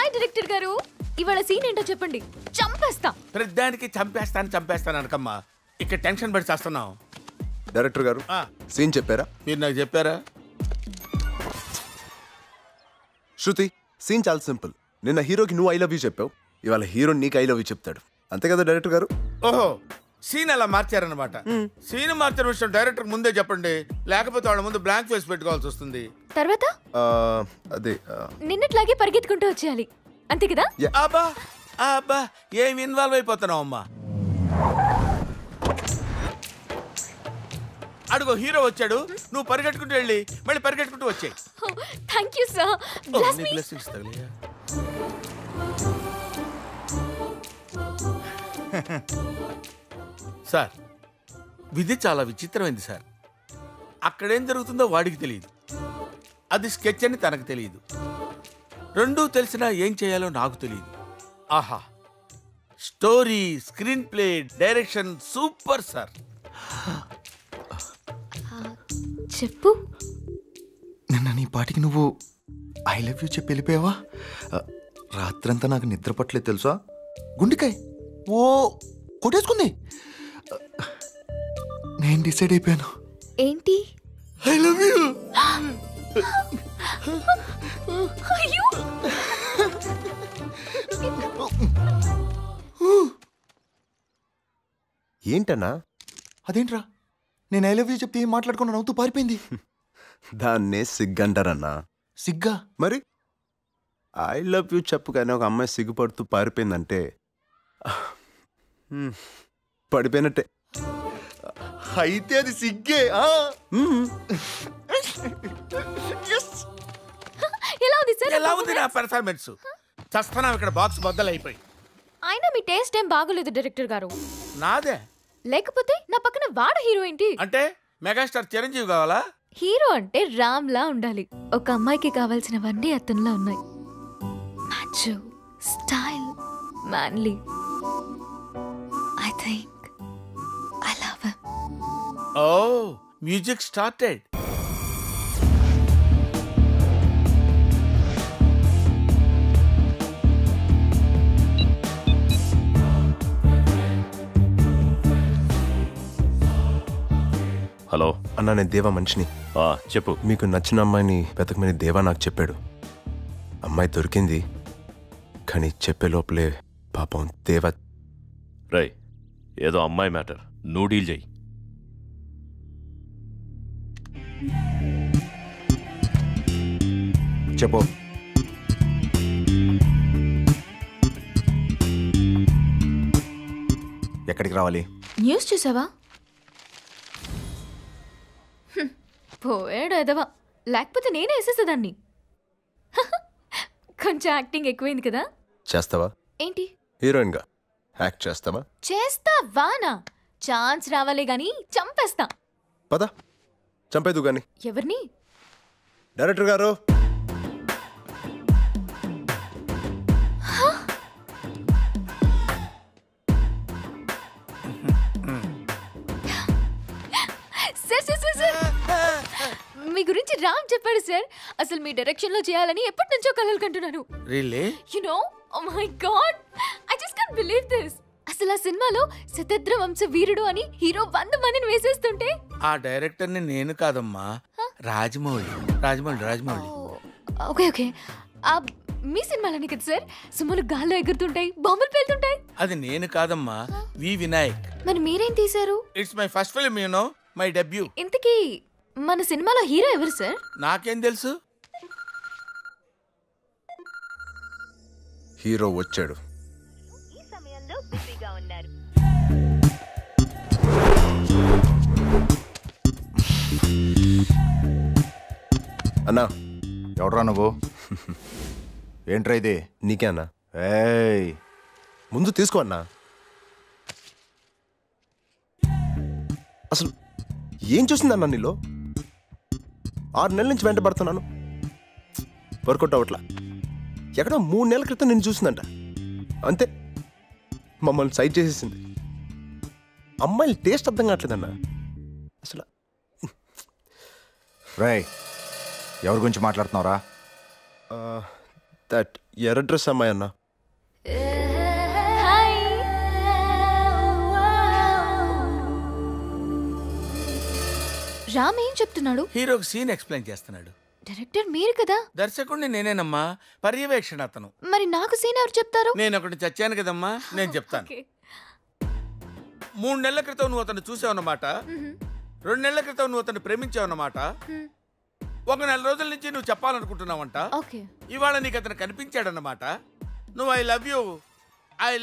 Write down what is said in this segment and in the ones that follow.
Hi director గారు, ఇవాళ scene ఏంటో చెప్పండి, చంపేస్తా. ప్రతిదానికి చంపేస్తాను అనకమ్మా. ఇక్కడ టెన్షన్ పడి చేస్తున్నావు. డైరెక్టర్ గారు సీన్ చెప్పారా? మీరు నాకు చెప్పారా? శృతి, సీన్ చాలా సింపుల్. నిన్న హీరోకి నువ్వు ఐ లవ్ యూ చెప్పావు, ఇవాళ హీరో నీకు ఐ లవ్ యూ చెప్తాడు. అంతే కదా డైరెక్టర్ గారు? ఓహో, సీన్ అలా మార్చారనమాట. సీన్ మార్చిన విషయం డైరెక్టర్ ముందే చెప్పండి, లేకపోతే వాళ్ళ ముందు బ్లాంక్ ఫేస్ పెట్టుకోవాల్సి వస్తుంది. తర్వాత అదే నిన్నట్లాగే పరిగెత్తుకుంటూ వచ్చేయాలి, అంతే కదా? అబ్బా అబ్బా, ఏం ఇన్వాల్వ్ అయిపోతున్నావు అమ్మా. అడుగు, హీరో వచ్చాడు, నువ్వు పరిగెట్టుకుంటూ వెళ్ళి మళ్ళీ పరిగెట్టుకుంటూ వచ్చాయి. Thank you sir. Bless me. Sir, విధి చాలా విచిత్రమైంది సార్. అక్కడేం జరుగుతుందో వాడికి తెలియదు, అది స్కెచ్ అని తనకు తెలియదు. రెండూ తెలిసినా ఏం చేయాలో నాకు తెలియదు. ఆహా, story, screen play, direction super sir. చెప్పు. నిన్న నీ పాటికి నువ్వు ఐ లవ్ యూ చెప్పి వెళ్ళిపోయావా? రాత్రంతా నాకు నిద్ర పట్టలేదు తెలుసా. గుండెకాయ ఓ కొట్టేసుకుంది. నేను డిసైడ్ అయిపోయాను. ఏంటి? I love you. ఏంటన్నా? అదేంట్రా, నేను ఐ లవ్ యూ చెప్తే ఏం మాట్లాడుకున్నా నవ్వుతూ పారిపోయింది. దాన్నే సిగ్గంటారన్నా. సిగ్గా? మరి ఐ లవ్ యూ చెప్పు కానీ ఒక అమ్మాయి సిగ్గుపడుతూ పారిపోయిందంటే పడిపోయినట్టే. అయితే అది సిగ్గే. ఎలా ఉంది సార్? ఎలా ఉంది నా పెర్ఫార్మెన్స్? చస్తున్నాం ఇక్కడ, బాక్స్ బద్దలైపోయి. అయినా మీ టేస్ట్ ఏం బాగోలేదు డైరెక్టర్ గారు. నాదే? లేకపోతే నా పక్కన వాడు హీరో ఏంటి? అంటే మెగాస్టార్ చిరంజీవి కావాలా? హీరో అంటే రామ్ లా ఉండాలి. ఒక అమ్మాయికి కావాల్సినవన్నీ అతనిలో ఉన్నాయి. Match, style, manly. I think I love him. ఓ, మ్యూజిక్ స్టార్టెడ్. హలో అన్నా, నేను దేవా మనిషిని. చెప్పు. మీకు నచ్చిన అమ్మాయిని వెతకమని దేవా నాకు చెప్పాడు. అమ్మాయి దొరికింది, కానీ చెప్పే లోపలే పాపం దేవా. రై, ఏదో అమ్మాయి మ్యాటర్, నువ్వు డీల్ చెయ్యి. చెప్పు. ఎక్కడికి రావాలి? న్యూస్ చూసావా? పోయాడు ఎదవా, లేకపోతే నేనే వేసేసేదాన్ని. కొంచెం యాక్టింగ్ ఎక్కువైంది కదా. చేస్తావా? ఏంటి? హీరోయిన్ గా యాక్ట్ చేస్తావా? చేస్తావానా? ఛాన్స్ రావాలే గాని చంపేస్తా. పద, చంపేదు గాని. ఎవరిని? డైరెక్టర్ గారు. మీ గురించి రామ్ చెప్పాడు సార్. అసలు మీ డైరెక్షన్ లో చేయాలని ఎప్పటి నుంచో కలలు కంటున్నాను. Really? You know, oh my god, I just can't believe this. అసలు ఆ సినిమాలో శతద్ర వంశ వీరుడు అని హీరో 100 మందిని వేసేస్తుంటే ఆ డైరెక్టర్ ని నేను కాదమ్మా, రాజమౌళి. ఓకే ఓకే, మీ సినిమాలని కదా సార్ సుమలు గాల్లో ఎగురుతుంటాయి, బాంబులు పేలుతుంటాయి. అది నేను కాదమ్మా, వి వినాయక్. మరి మీరేం తీశారు? It's my first film, you know, my debut. ఇంతకీ మన సినిమాలో హీరో ఎవరు సార్? నాకేం తెలుసు? హీరో వచ్చాడు. అన్నా. ఎవడ్రా నువ్వు? ఏంట్రా ఇది? నీకే అన్నా. ఏయ్, ముందు తీసుకో అన్నా. అసలు ఏం చూసిందన్నా నీలో? 6 నెలల నుంచి వెంట పడుతున్నాను, వర్కౌట్ అవట్లా. ఎక్కడో 3 నెలల క్రితం నేను చూసిందంట, అంతే మమ్మల్ని సైడ్ చేసేసింది. అమ్మాయిల టేస్ట్ అర్థం కావట్లేదన్నా అసలు. రేయ్, ఎవరి గురించి మాట్లాడుతున్నావురా? దట్ ఎర్ర డ్రెస్ అమ్మాయి అన్న. హాయ్. రామ్ ఏం చెప్తున్నాడు? హీరోకి సీన్ ఎక్స్ప్లెయిన్ చేస్తున్నాడు. డైరెక్టర్ మీరు కదా? దర్శకుడిని నేనేనమ్మా, పర్యవేక్షణ అతను. మరి నాకు సీన్ ఎవరు చెప్తారు? నేను ఒకటి చచ్చాను కదమ్మా, నేను చెప్తాను. 3 నెలల క్రితం నువ్వు అతను చూసావన్నమాట. 2 నెలల క్రితం నువ్వు అతను ప్రేమించావన్నమాట. 1 నెల రోజుల నుంచి నువ్వు చెప్పాలనుకుంటున్నావంట. ఇవాళ నీకు అతను కనిపించాడన్నమాట. నువ్వు ఐ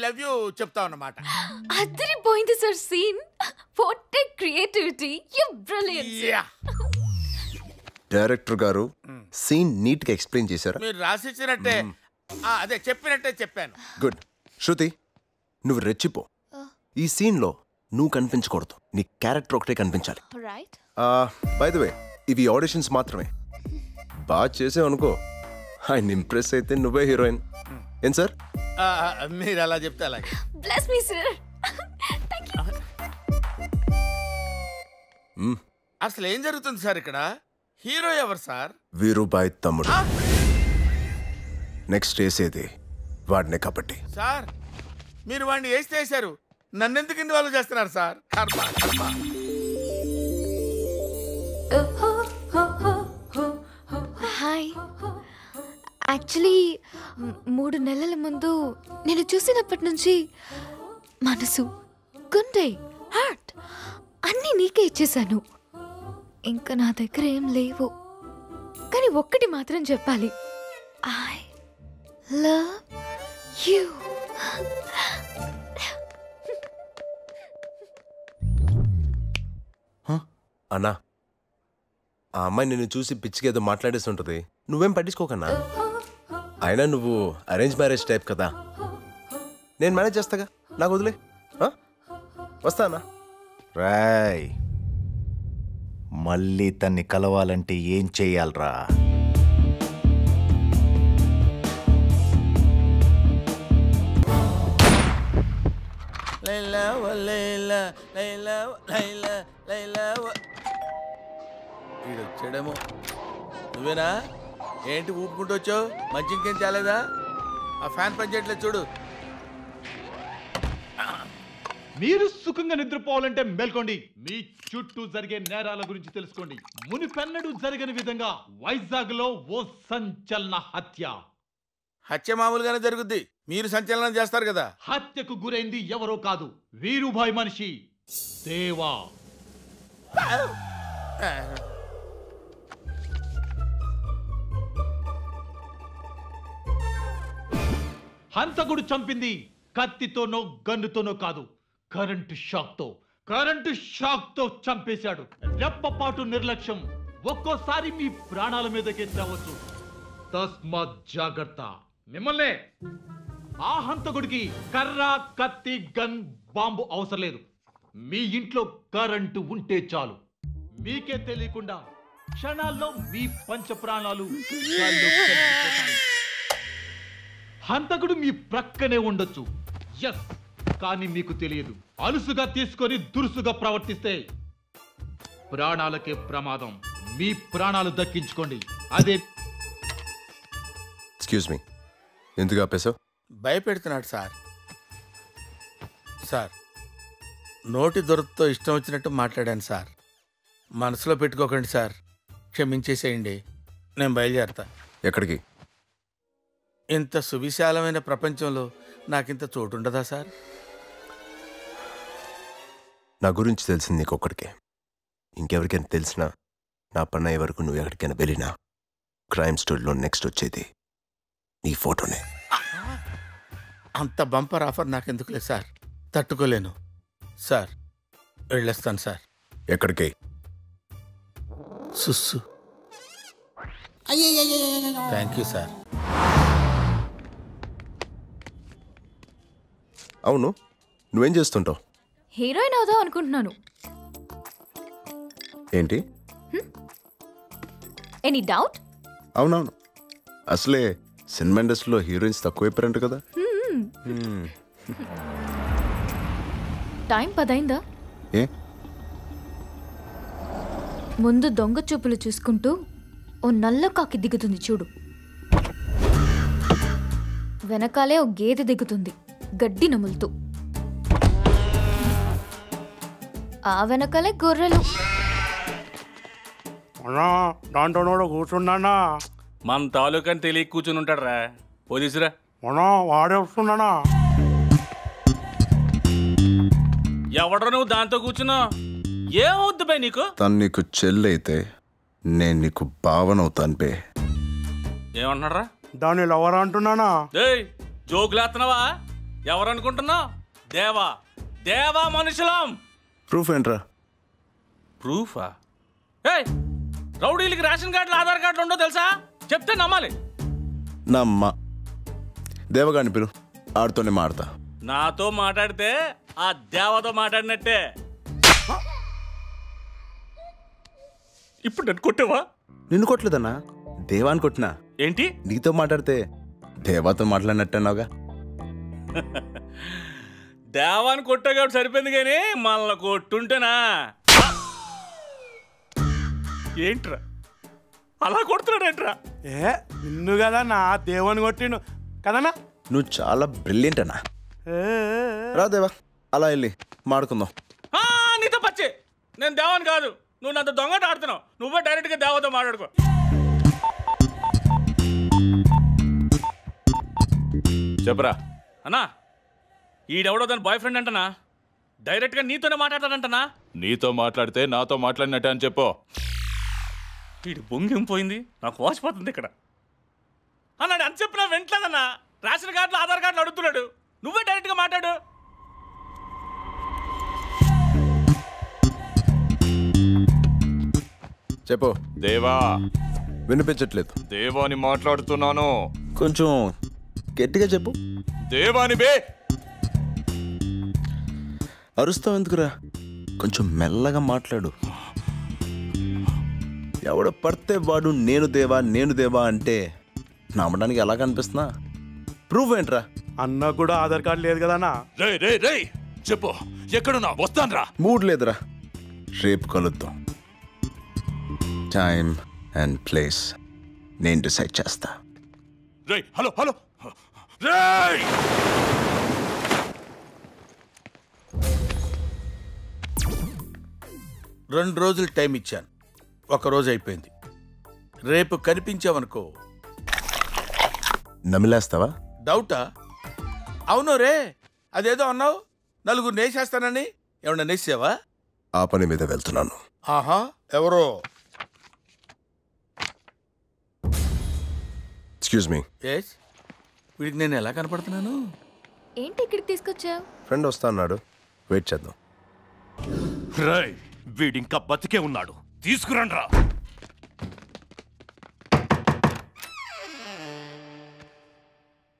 లవ్ యూ చెప్తావన్నమాట. అదిరిపోయింది sir scene. What a creativity, you brilliant. Director గారు సీన్ నీట్ గా ఎక్స్ప్లెయిన్ చేశారా? మీరు రాసిచ్చినట్టే, అదే చెప్పినట్టే చెప్పాను. గుడ్. శృతి, నువ్వు రెచ్చిపో. ఈ సీన్ లో నువ్వు కనిపించకూడదు, నీ క్యారెక్టర్ ఒకటే కనిపించాలి. బై ద వే, ఇవి ఆడిషన్స్ మాత్రమే. బాగా చేసావు అనుకో, ఆయన ఇంప్రెస్ అయితే నువ్వే హీరోయిన్. ఏం సార్? మీరు అలా చెప్తే అలాగే. Bless me sir. అసలు ఏం జరుగుతుంది సార్ ఇక్కడ? హీరో ఎవరు సార్? వీరుబాయ్ తమ్ముడు. నెక్స్ట్ వేసేది వాడినే కాబట్టి. సార్ మీరు వాడిని వేసారు, నన్నెందుకు ఇన్వాల్వ్ చేస్తున్నారు సార్? హాయ్. యాక్చువల్లీ 3 నెలల ముందు నేను చూసినప్పటి నుంచి మనసు, గుండె, హార్ట్ అన్నీ నీకే ఇచ్చేసాను. ఇంకా నా దగ్గర ఏం లేవు. కానీ ఒక్కటి మాత్రం చెప్పాలి, ఐ లవ్ యూ. అన్నా, ఆ అమ్మాయి నిన్ను చూసి పిచ్చికేదో మాట్లాడేసి ఉంటుంది, నువ్వేం పట్టించుకోకన్నా. అయినా నువ్వు అరేంజ్ మ్యారేజ్ టైప్ కదా, నేను మేనేజ్ చేస్తాగా, నాకు వదిలే. వస్తానా? రాయ్, మళ్ళీ తన్ని కలవాలంటే ఏం చెయ్యాలరా? వీడొచ్చాడేమో. నువ్వేనా? ఏంటి ఊపుకుంటూ వచ్చావు? మంచి ఇంకేం చాలేదా? ఆ ఫ్యాన్ పనిచేయట్లేదు చూడు. మీరు సుఖంగా నిద్రపోవాలంటే మేల్కోండి. మీ చుట్టూ జరిగే నేరాల గురించి తెలుసుకోండి. మునిపెన్నడూ జరగని విధంగా వైజాగ్ లో ఓ సంచలన హత్య మామూలుగానే జరుగుద్ది, మీరు సంచలనం చేస్తారు కదా. హత్యకు గురైంది ఎవరో కాదు, వీరుభాయ్ మనిషి దేవా. హంతకుడు చంపింది కత్తితోనో గన్నుతోనో కాదు, కరెంటు షాక్ తో చంపేశాడు. రెప్పపాటు నిర్లక్ష్యం ఒక్కోసారి మీ ప్రాణాల మీదకే తేవచ్చు. తస్మాత్ జాగ్రత్త. మిమ్మల్నే ఆ హంతకుడికి కర్ర, కత్తి, గన్, బాంబు అవసరం లేదు. మీ ఇంట్లో కరెంటు ఉంటే చాలు. మీకే తెలియకుండా క్షణాల్లో మీ పంచ ప్రాణాలు హంతకుడు మీ ప్రక్కనే ఉండొచ్చు, ఎస్, కానీ మీకు తెలియదు. అలుసుగా తీసుకొని దురుసుగా ప్రవర్తిస్తే ప్రాణాలకే ప్రమాదం. మీ ప్రాణాలు దక్కించుకోండి. అదే. ఎక్స్క్యూజ్ మీ, ఎందుకు ఆపేశావు? భయపెడుతున్నాడు సార్. సార్, నోటి దొరతో ఇష్టం వచ్చినట్టు మాట్లాడాను సార్. మనసులో పెట్టుకోకండి సార్, క్షమించేసేయండి. నేను బయలుదేరతా. ఎక్కడికి? ఇంత సువిశాలమైన ప్రపంచంలో నాకింత చోటుండదా సార్? నా గురించి తెలిసింది నీకొక్కడికే. ఇంకెవరికైనా తెలిసినా నా పని అయ్యే వరకు నువ్వు ఎక్కడికైనా వెళ్ళినా క్రైమ్ స్టోరీలో నెక్స్ట్ వచ్చేది నీ ఫోటోనే. అంత బంపర్ ఆఫర్ నాకెందుకులే సార్, తట్టుకోలేను సార్. వెళ్ళేస్తాను సార్. ఎక్కడికి? సుస్సు. Thank you sir. అవును, నువ్వేం చేస్తుంటావు? హీరోయిన్ అవుదాం అనుకుంటున్నాను. ఏంటి? Any doubt? అవునవును, అసలే సినిమా ఇండస్ట్రీలో హీరోయిన్స్ తక్కువైపోయారంట కదా. టైం 10 అయిందా? ఏ? ముందు దొంగ చూపులు చూసుకుంటూ ఓ నల్ల కాకి దిగుతుంది చూడు. వెనకాలే ఓ గేదె దిగుతుంది గడ్డి నములుతూ. ఆ వెనకాలే గొర్రెలు. దాంట్లో కూర్చున్నానా? మన తాలూకాని తెలియ కూర్చుని ఉంటాడు రా. పోలీసురా వాడే వస్తున్నానా? ఎవడరా నువ్వు దాంతో కూర్చున్నావు? ఏమవుద్దు బే నీకు? తను నీకు చెల్లైతే నేను నీకు భావనవుతాను బే. ఏమంటున్నారా? దాన్ని లవర్ అంటున్నానా? ఏయ్ జోకులేస్తున్నావా? ఎవరనుకుంటున్నావు? దేవా దేవా మనుషులం. ప్రూఫ్ ఏంట్రా? ప్రూఫా? ఏయ్ రౌడీలకి రేషన్ కార్డులు ఆధార్ కార్డులు ఉండో తెలుసా? చెప్తే నమ్మాలి. నమ్మ దేవగాని పిలు, ఆడుతోనే మాడతా. నాతో మాట్లాడితే ఆ దేవతో మాట్లాడినట్టే. ఇప్పుడు నన్ను కొట్టావా? నిన్ను కొట్టలేదన్నా, దేవాన్ని కొట్టినా. ఏంటి? నీతో మాట్లాడితే దేవాతో మాట్లాడినట్టన్నావుగా. దేవాన్ని కొట్టా కాబట్టి సరిపోయింది కానీ మనల్ని కొట్టుంటేనా? ఏంట్రా అలా కొడుతున్నాడేంట్రా? నిన్ను కదన్నా దేవుని కొట్టిను కదన్నా. నువ్వు చాలా బ్రిలియంట్ అన్నా. రా దేవా, అలా వెళ్ళి మాడుకుందాం. నీతో పచ్చి నేను దేవాన్ని కాదు. నువ్వు నాతో దొంగట ఆడుతున్నావు. నువ్వే డైరెక్ట్గా దేవతో మాట్లాడుకో. చెప్పరా అన్నా ఈడెవడో దాని బాయ్ ఫ్రెండ్ అంటనా? డైరెక్ట్గా నీతోనే మాట్లాడతాడంటనా? నీతో మాట్లాడితే నాతో మాట్లాడినట్టే అని చెప్పు. వీడి బొంగేం పోయింది, నాకు వాసిపోతుంది ఇక్కడ అన్నాడు. అని చెప్పినా వెంటలేదన్నా. రేషన్ కార్డులు ఆధార్ కార్డులు అడుగుతున్నాడు. నువ్వే డైరెక్ట్గా మాట్లాడు. చెప్పు. దేవా వినిపించట్లేదు. దేవాని మాట్లాడుతున్నాను. కొంచెం గట్టిగా చెప్పు. దేవాని బే. అరుస్తావు ఎందుకురా? కొంచెం మెల్లగా మాట్లాడు. ఎవడ పడితే వాడు నేను దేవా అంటే నమ్మడానికి ఎలా కనిపిస్తున్నా? ప్రూఫ్ ఏంట్రా? అన్న కూడా ఆధార్ కార్డు లేదు కదన్నా. రే రే రే చెప్పు, ఎక్కడున్నా? వస్తాన్రా. మూడ్ లేదురా, రేపు కలుద్దాం. టైం అండ్ ప్లేస్ నేను డిసైడ్ చేస్తా. రే హలో హలో రే. 2 రోజులు టైం ఇచ్చాను, 1 రోజు అయిపోయింది. రేపు కనిపించావనుకో నమిలేస్తావా? డౌటా? అవును రే, అదేదో అన్నావు, 4 నేసేస్తానని. ఏమన్నా నేసావా? ఆ పని మీద వెళ్తున్నాను. ఆహా, ఎవరో? Excuse me. ఎస్, వీడికి నేను ఎలా కనపడుతున్నాను? ఏంటి ఇక్కడికి తీసుకొచ్చావు? ఫ్రెండ్ వస్తా అన్నాడు, వెయిట్ చేద్దాం. రేయ్ వీడింకా బతికే ఉన్నాడు, తీసుకురండ్రా.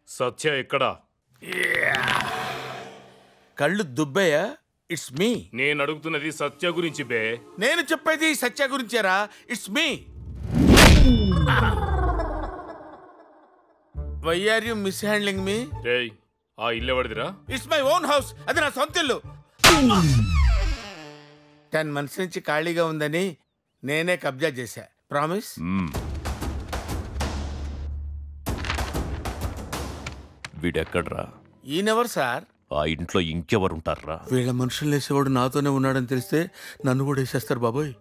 సత్య ఎక్కడా? కళ్ళు దుబ్బయ్యా? It's me. నేను అడుగుతున్నది సత్య గురించి బే. నేను చెప్పేది సత్య గురించేరా. It's me. Why are you mishandling me? రేయ్ ఆ ఇల్లు ఎవరిదిరా? It's my own house. అది నా సొంత ఇల్లు. 10 months నుంచి ఖాళీగా ఉందని నేనే కబ్జా చేశా. ప్రామిస్? వీడెక్కడ్రా? ఈయనెవరు సార్? ఆ ఇంట్లో ఇంకెవరుంటారా? వీళ్ళ మనుషులు వేసేవాడు నాతోనే ఉన్నాడని తెలిస్తే నన్ను కూడా వేసేస్తారు బాబోయ్.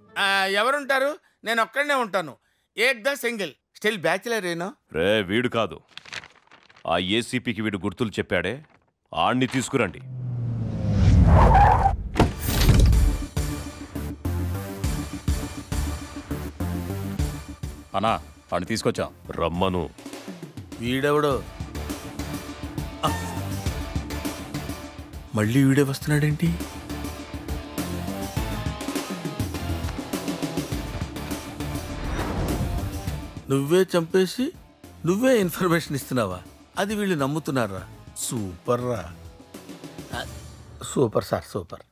ఎవరుంటారు? నేను ఒక్కడనే ఉంటాను. ఏక్ ద సింగిల్, స్టిల్ బ్యాచిలర్. ఏనా రే వీడు కాదు, ఆ ఏసీపీకి వీడు గుర్తులు చెప్పాడే, ఆణ్ణి తీసుకురండి. అన్నా ఆడిని తీసుకొచ్చాం. రమ్మను. వీడెవడో? మళ్ళీ వీడే వస్తున్నాడేంటి? నువ్వే చంపేసి నువ్వే ఇన్ఫర్మేషన్ ఇస్తున్నావా? అది వీళ్ళు నమ్ముతున్నారా? సూపర్ రా, సూపర్ సార్, సూపర్.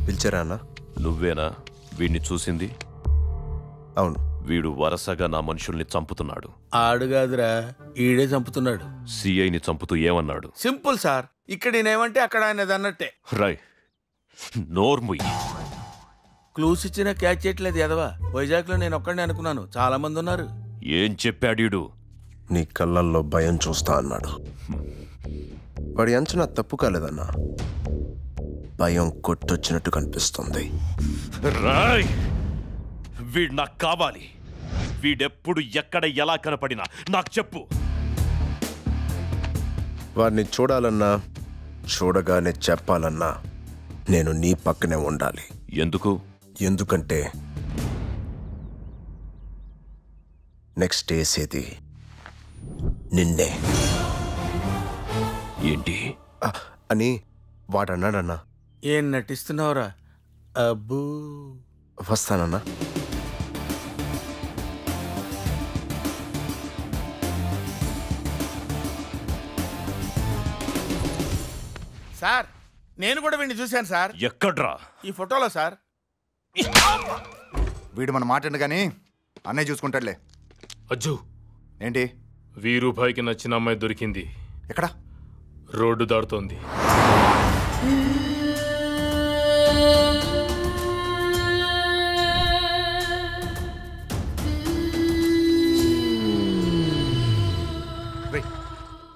పిలిచారా అన్న? నువ్వేనా వీడిని చూసింది? అవును. వీడు వరసగా నా మనుషుల్ని చంపుతున్నాడు. ఆడుగాదురా, ఈడే చంపుతున్నాడు. సిఐని చంపుతూ ఏమన్నాడు? సింపుల్ సార్, ఇక్కడ నేనేమంటే అక్కడ ఆయనది అన్నట్టే. రై నోర్ముయ్యి. క్లూస్ ఇచ్చినా క్యాచ్ చేయట్లేదు ఎదవా. వైజాగ్లో నేను ఒక్కడిని అనుకున్నాను, చాలా మంది ఉన్నారు. ఏం చెప్పాడీడు? నీ కళ్ళల్లో భయం చూస్తా అన్నాడు. వాడి అంచనా తప్పు కాలేదన్నా. భయం కొట్టొచ్చినట్టు కనిపిస్తుంది. రాయ్, వీడు నాకు కావాలి. వీడెప్పుడు ఎక్కడ ఎలా కనపడినా నాకు చెప్పు. వాడిని చూడాలన్నా చూడగానే చెప్పాలన్నా నేను నీ పక్కనే ఉండాలి. ఎందుకంటే నెక్స్ట్ వేసేది నిన్నే. ఏంటి అని వాడన్నాడన్నా. ఏం నటిస్తున్నావురా? అబ్బూ, వస్తానన్నా. సార్, నేను కూడా వీడిని చూశాను సార్. ఎక్కడ్రా? ఈ ఫోటోలో సార్. వీడు మన మాట కానీ అన్నయ్య చూసుకుంటాడులే. అజ్జు, ఏంటి? వీరుభాయికి నచ్చిన అమ్మాయి దొరికింది. ఎక్కడ? రోడ్డు దాడుతోంది.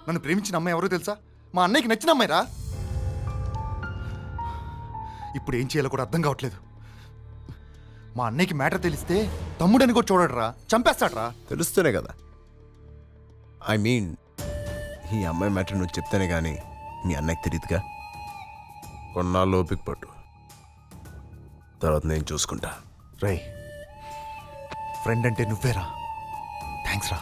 నన్ను ప్రేమించిన అమ్మాయి ఎవరో తెలుసా? మా అన్నయ్యకి నచ్చిన అమ్మాయి రా. ఇప్పుడు ఏం చేయాలో కూడా అర్థం కావట్లేదు. మా అన్నయ్యకి మ్యాటర్ తెలిస్తే తమ్ముడని కూడా చూడడరా, చంపేస్తాడ్రా. తెలుస్తూనే కదా. ఐ మీన్, ఈ అమ్మాయి మ్యాటర్ నువ్వు చెప్తేనే కానీ మీ అన్నయ్యకి తెలియదుగా. కొన్నాళ్ళు ఓపిక పట్టు, తర్వాత నేను చూసుకుంటా. రై, ఫ్రెండ్ అంటే నువ్వేరా. థ్యాంక్స్ రా.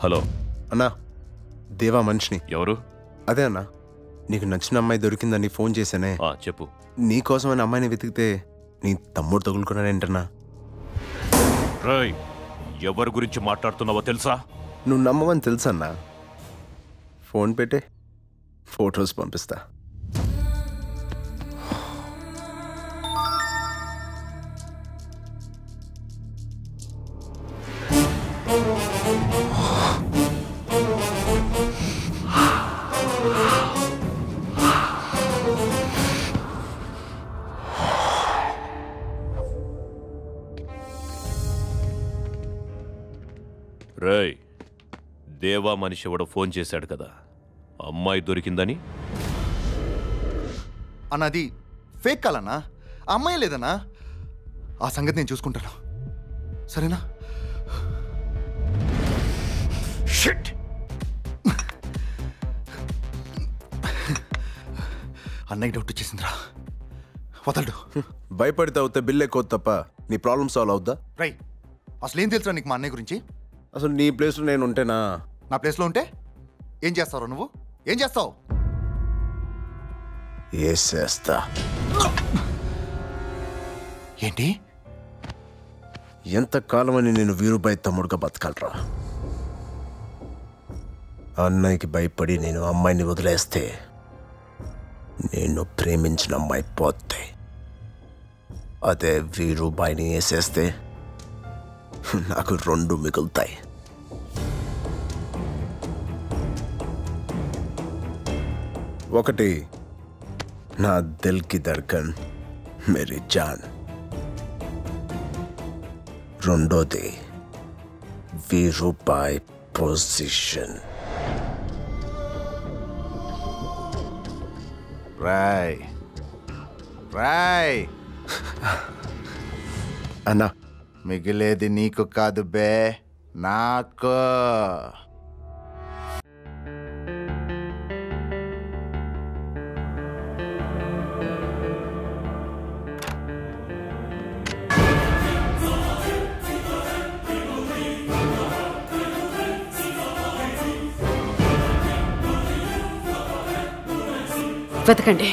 హలో అన్నా, దేవా మనిషిని. ఎవరు? అదే అన్నా, నీకు నచ్చిన అమ్మాయి దొరికిందని ఫోన్ చేశానే. చెప్పు. నీకోసమైన అమ్మాయిని వెతికితే నీ తమ్ముడు తగులుకున్నాడేంటన్నా. రాయ్, ఎవరి గురించి మాట్లాడుతున్నావో తెలుసా? నువ్వు నమ్మవని తెలుసన్నా. ఫోన్ పెట్టే, ఫొటోస్ పంపిస్తా. రేయ్, దేవా మనిషి ఎవడో ఫోన్ చేశాడు కదా, అమ్మాయి దొరికిందని. అన్నది ఫేక్ కాలన్నా, ఆ అమ్మాయి లేదన్నా. ఆ సంగతి నేను చూసుకుంటాను, సరేనా? షిట్! అన్నయ్య డౌట్ వచ్చేసిందిరా, వదలడు. భయపడితే అవుతే బిల్ ఎక్కువ తప్ప నీ ప్రాబ్లం సాల్వ్ అవుద్దా? రై, అసలు ఏం తెలుసా నీకు మా అన్నయ్య గురించి? అసలు నీ ప్లేస్లో నేను ఉంటేనా? నా ప్లేస్లో ఉంటే ఏం చేస్తావు నువ్వు? ఏం చేస్తావు? ఏసేస్తా. ఏంటి? ఎంతకాలమని నేను వీరుబాయి తమ్ముడుగా బతకాలరా? అన్నయ్యకి భయపడి నేను అమ్మాయిని వదిలేస్తే నేను ప్రేమించిన అమ్మాయి పోతే, అదే వీరుబాయిని వేసేస్తే నాకు రెండు మిగులుతాయి. ఒకటి నా దిల్ కి ధడ్కన్ మేరీ జాన్, రెండోది వీరుబాయి పొజిషన్. రాయ్ రాయ్, అన్నా, మిగిలేది నీకు కాదు బే, నాకు. వెతకండి.